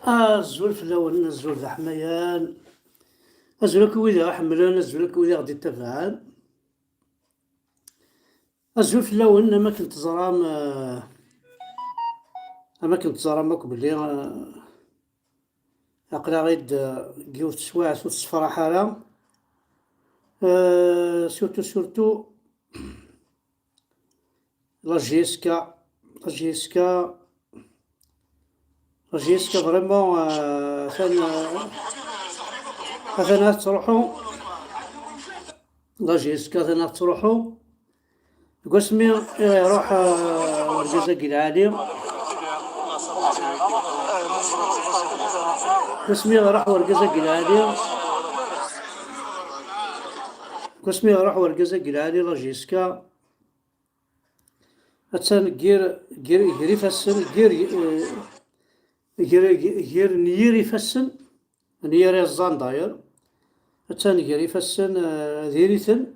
الزول في الأول الزول ذا حميان، الزول كويدا حملان، الزول كويدا غادي تبعان. الزول في الأول ما كنت زرام، ما كنت زرام ماك بلي عقلا غيد قيوت سواع سوت الصفرا حالة. سورتو لا جيسكا لا جيسكا لا جيسكا فريمون ثانا تروحو. لا جيسكا ثانا تروحو قسمي يروح ورقزة العالي. قسمي راح ورقزة العالي. قسمي راح ورقزة العالي لا جيسكا أتسان غير يجري فسن غير نيري فسن نيري الزان داير. أتسان يجري فسن ديريثن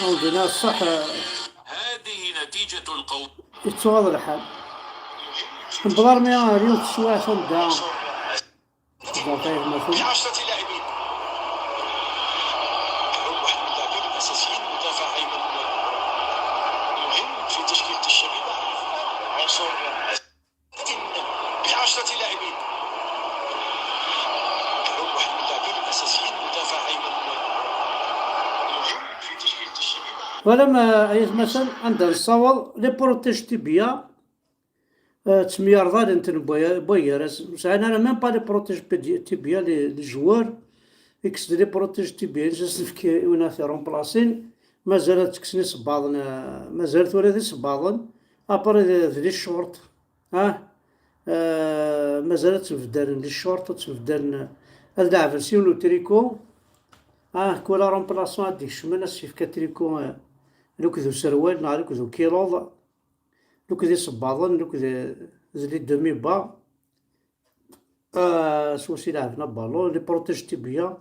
عندنا الصح. هذه نتيجة القول. يتواضع الحال بضار مياه ريوت سواع صندع في 10 لاعبين. واحد من اللاعبين الأساسيين مدافع أيمن مهم في تشكيلة الشبيبة، عنصر ب10 لاعبين. واحد من اللاعبين الأساسيين مدافع أيمن مهم في تشكيلة الشبيبة. ولما أي مثلا عندنا الصوال لي بروتيج تيبيا تميارضال انتن بويرس مسعنا انا ميم با لي بروتيج تيبيا لي جوار اكس لي بروتيج تيبيا جاست في ونا في رومبلاسين مازال تكسني صباضنا مازال ثوري صباضن ابري لي شورت. مازال تبدل لي شورت وتبدل هاد العفسي ولو تريكو كولا رومبلاسون هاديك شمال في كتريكو لوك ذو سروال نهار لوك ذو كيلوض لوك ذي صباضن لوك ذي دومي با سوسي لعبنا بالون لي بروتيج تيبيا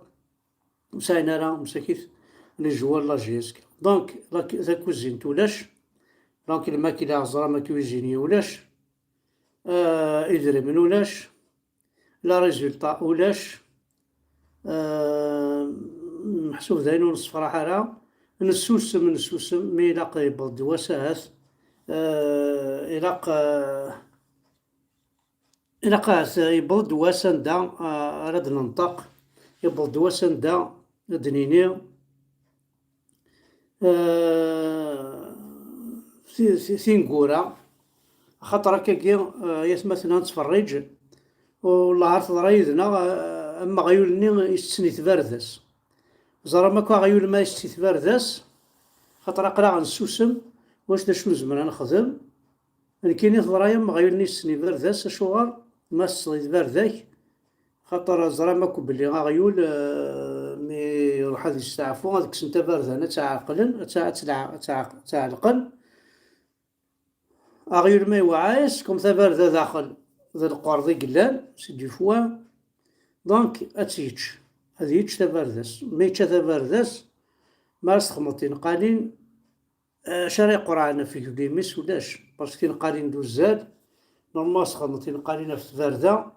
مساينا راه مساكيت لي جوار لا جيسك دونك لا كوزين تولاش دونك الماكينة عزرا ما كويزيني ولاش إدري ولاش لا ريزولطا ولاش محسوب داينو نصف راح راه نسوسم مي لاق يبض وساهات إلاق يبض واسن دا راد ننطق يبض واسن دا دنيني ثينكورا خاطر هكاكي ياس مثلا نتفرج والله عرفت رايدنا اما غيولني يستني تبردس زرا ماكو غيول ما يستني تبردس خاطر قرا نسوسم واش دا شنو زمرا نخدم كاينين ضرايا ما غيولني يستني بردس اشوار ما صيد بردك خاطر زرا ماكو بلي غيول مي يروح هذه الساعه هذيك سنت بردانه تاع عقلن تاع القلب أغير ما يوعايس كم ثبر ذا داخل ذا القرضي قلال سي دو فوا دونك أتيتش هذي يتش تبردس ميتش تبردس مارس خمطين قالين شاري قرعنا في كديميس ولاش باسكو قالين دوزاد نورمال خمطين قالين في تبردا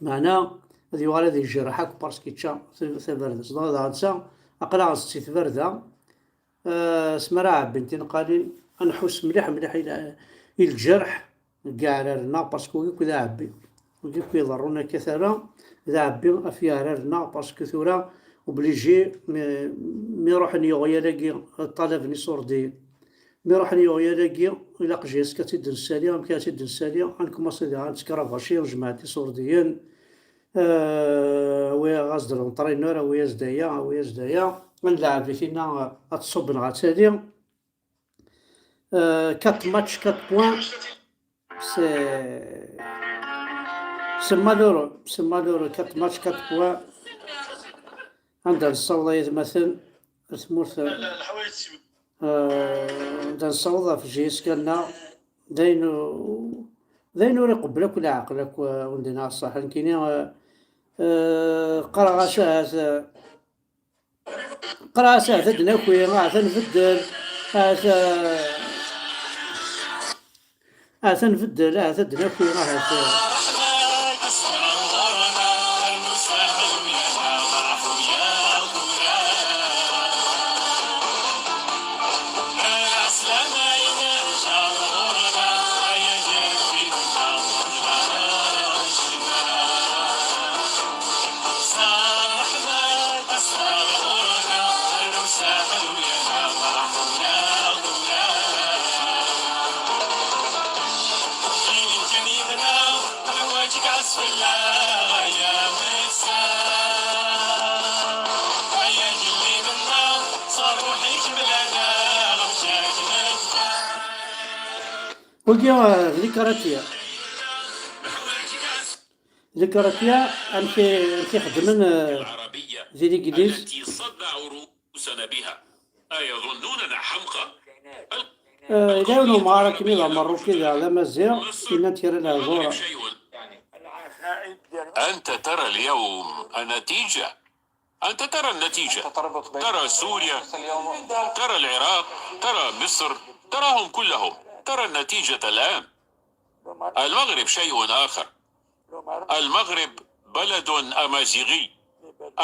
معنا هذي وغالا ذي جرحك باسكو تشا تبردس دونك هذا غنسا أقرا غنسي تبردا سمرا بنتين قالين نحوس مليح إلى الجرح كاع رنا باسكو كذا عبي كي يضرونا كثرة إذا عبي أفيا رنا باسكو ثورة وبليجي مي روح نيوغيا لاقي الطلب نصوردي مي روح نيوغيا لاقي إلا جيس كتيد نسالي أم كتيد نسالي عنكم أصدي نتكرا غاشي وجماعتي صورديين ويا غازدرون طرينورا ويا زدايا نلعب فينا أتصب نغاتالي 4 matchs 4 points c'est malheureux 4 matchs 4 points عندنا الصوضة مثلا ثمورث عندنا الصوضة في جيس كنا داينو يقبلك ولا عقلك وندنا الصح كاينين قرا ساعة دنا خويا ما نبدل تنبدل تدنا كي راه رحمة استنظرنا المستقبل يتضعف يا الأسلمين شرورنا يجد في رحمة استنظرنا المستقبل يتضعف يا جنيدنا وجهك عزف الله يا مساء ويا جلي منا صار روحك بلنا غمشاك نفتح وقيا ذكرتيا أنت خدمن العربية زي الإنجليز التي صدع رؤوسنا بها أيظنوننا حمقى إذا ونو معارك ميلا مرو كذا على مزيع إن تيرا لها زورة أنت ترى اليوم النتيجة، أنت ترى النتيجة، ترى سوريا، ترى العراق، ترى مصر، تراهم كلهم، ترى النتيجة الآن. المغرب شيء آخر، المغرب بلد أمازيغي،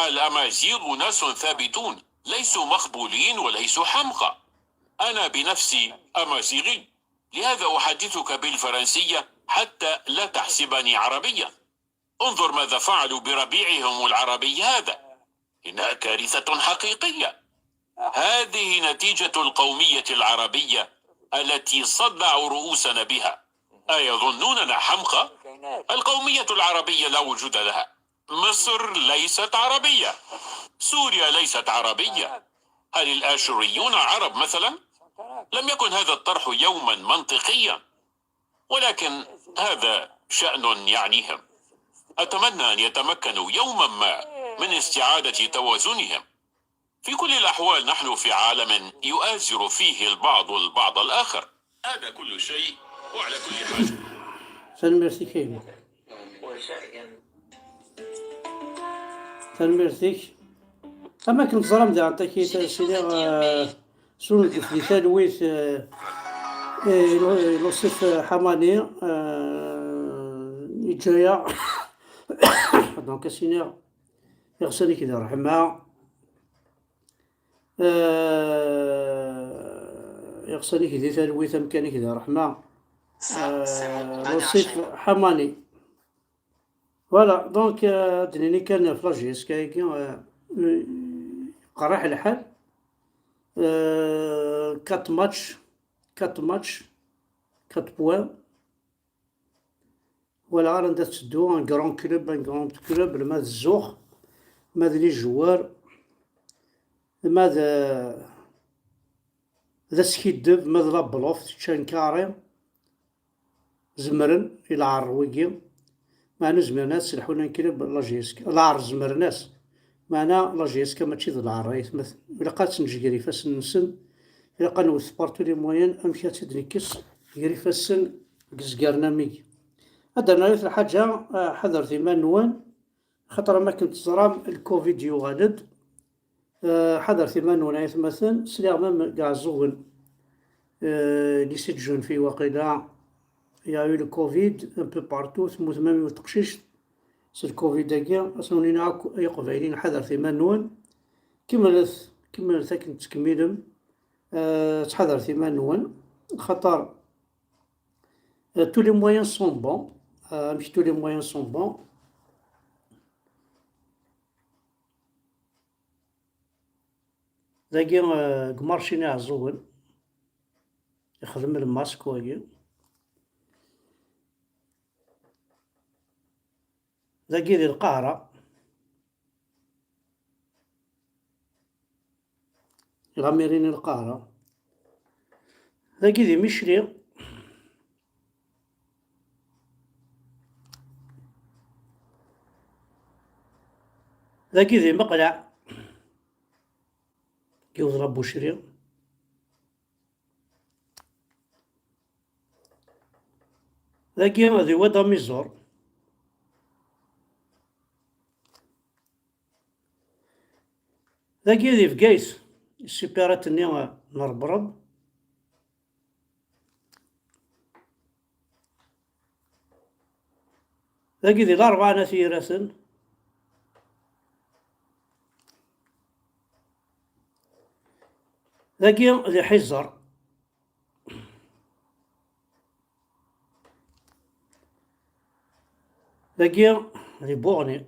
الأمازيغ ناس ثابتون ليسوا مخبولين وليسوا حمقى. أنا بنفسي أمازيغي، لهذا أحدثك بالفرنسية حتى لا تحسبني عربيا. انظر ماذا فعلوا بربيعهم العربي هذا، إنها كارثة حقيقية. هذه نتيجة القومية العربية التي صدع رؤوسنا بها. أيظنوننا حمقى؟ القومية العربية لا وجود لها. مصر ليست عربية، سوريا ليست عربية. هل الآشوريون عرب مثلا؟ لم يكن هذا الطرح يوما منطقيا، ولكن هذا شأن يعنيهم. أتمنى أن يتمكنوا يوما ما من استعادة توازنهم. في كل الأحوال نحن في عالم يؤازر فيه البعض البعض الآخر. هذا كل شيء، وعلى كل حال سنميرسي كيما سنميرسيك أما كنت ظلم دا عطاكي تسيني سون في ثالويث لوصف حماني إجايا دونك سيني يغسلي كذا رحمة يغسلي كذا ثالويث أمكاني كذا رحمة لوصف حماني فوالا دونك دنيني كان في لاجيس كايكي قراح الحال 4 ماتش 4 بوان ولا غير ندير تسدو ان كرون كلوب ماذا الزوخ ماذا لي جوار ماذا ذا سكيدب ماذا لابلوف تشان كاري زمرن الى عرويكي معنا زمرناس سلحونا نكرب لاجيسك العر زمرناس معنا لاجيسكا ماشي ذا العر يتمثل إلا قالت نجي فاس نسن إلا قال نوث بارتو لي موين أمشي تدنكس فاسن كزكارنا مي هذا نايث الحاجة حذر ثمان نوان خاطر ما كنت زرام الكوفيد يغالد حذر ثمان نوان يتمثل سلاغ مام قاع زون لي 7 جون في وقيلا يا يو الكوفيد ان بو بارتو ثموت مام يتقشيش سي الكوفيد داكيا أصلا نعاك أي قبائلين حذر ثمان نوان كملت كنت تكملهم تحذر ثمان نوان خاطر tous les moyens sont bons مش tous les moyens sont bons ذاكي قمرشيني عزول يخدم الماسك واقي ذاكي ذي القاهرة غامرين القاهرة ذاكي ذي مشري ذاكي ذي مقلع يضرب بوشري ذاكي ذي ودا ميزور ذاكي ذي فقايس السيبيرات نربرب ذاكي دي الأربعة نثيرة ذاكي ذي حزر ذاكي ذي بوغني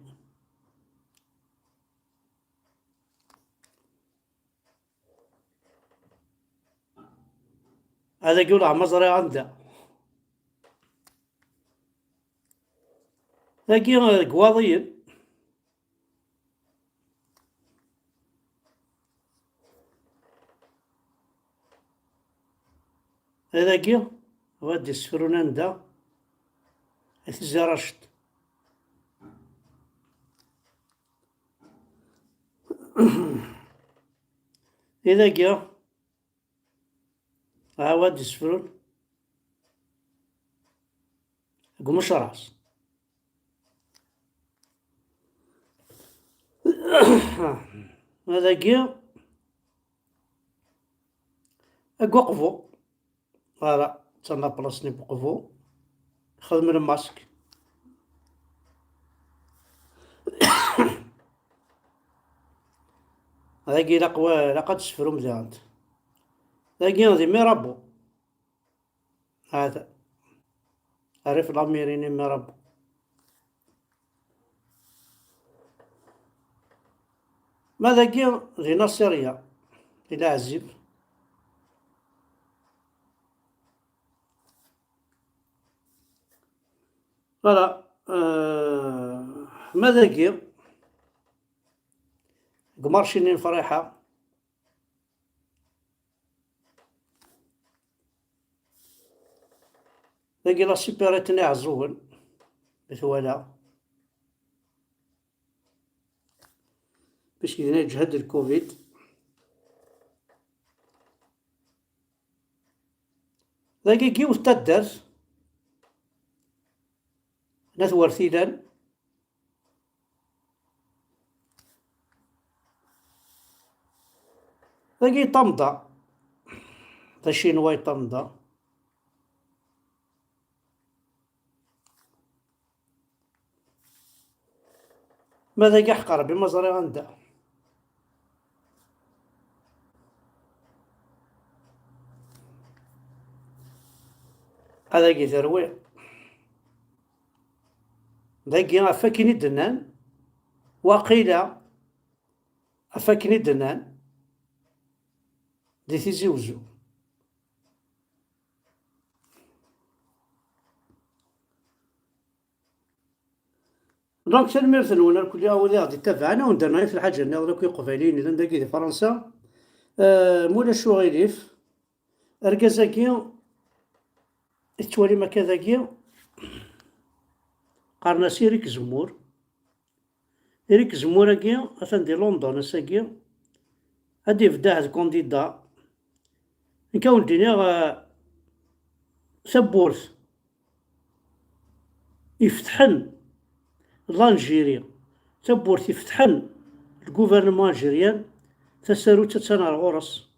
هذا يقول مزرعة عنده ذاكي قواضيين هذاكي وادي السفرون عنده الزرشت إذا جا وادي السفرون قمش راس هذا جا أقوقفو فوالا تسنى بلاصني بوقفو خذ من الماسك هذاكي لقد سفرو مزيان هذاكي غادي مي ربو هذا عرف الأميريني مي ربو ماذا كي غي ناصرية إلى عزيب فوالا ماذا كي قمرشينين فريحة ذاكي لا سيبيريتني عزوون بثوالا باش كيدنا يجهد الكوفيد ذاكي كي وستدرس نثور ثيلان ذاكي طمضة ذا شينواي طمضة ماذا يحقر بمزرعة عنده هذا كي ثروي ذاكي أفاكني دنان وقيل أفاكني دنان دي تيزي وزو دونك تنميرت نونا الكل هاولي غادي تابعنا وندرنا في الحاجة اللي راكو قبايليين إذا داكي دي فرنسا مولا الشوغيليف أركازاكي توالي مكاذاكي قارنا ريك زمور ريك زموراكي أثان دي لندن أساكي هادي فداه الكونديدا نكون دينيا سبورث يفتحن لانجيريا تبورث يفتحن الجوفرنمون الجيريان تسارو تتسنى الغرس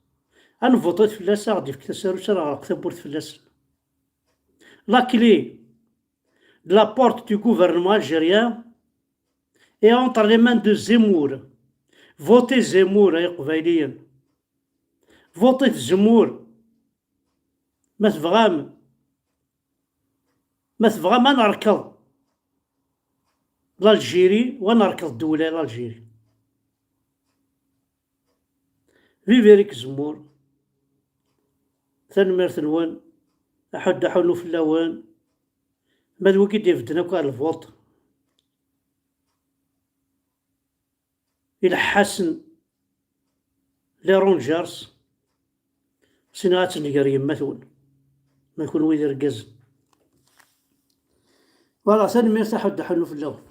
أنا فوطيت فلاس غادي في تسارو تسنى تبورث فلاس لا كلي de la porte du gouvernement algérien est entre les mains de Zemmour. Votez Zemmour يا قبايليين فوطيت زمور ما تبغى ما نركض l'Algérie ونركض الدولة l'Algérie فيفيريك زمور تنميرت نوان أحد حولو في اللوان ماذا وكي ديفدنا كاع الفوط إلى حسن لي رونجرز سينات نقر يمثون ما يكون ويدير قز فوالا تنميرت أحد حولو في اللوان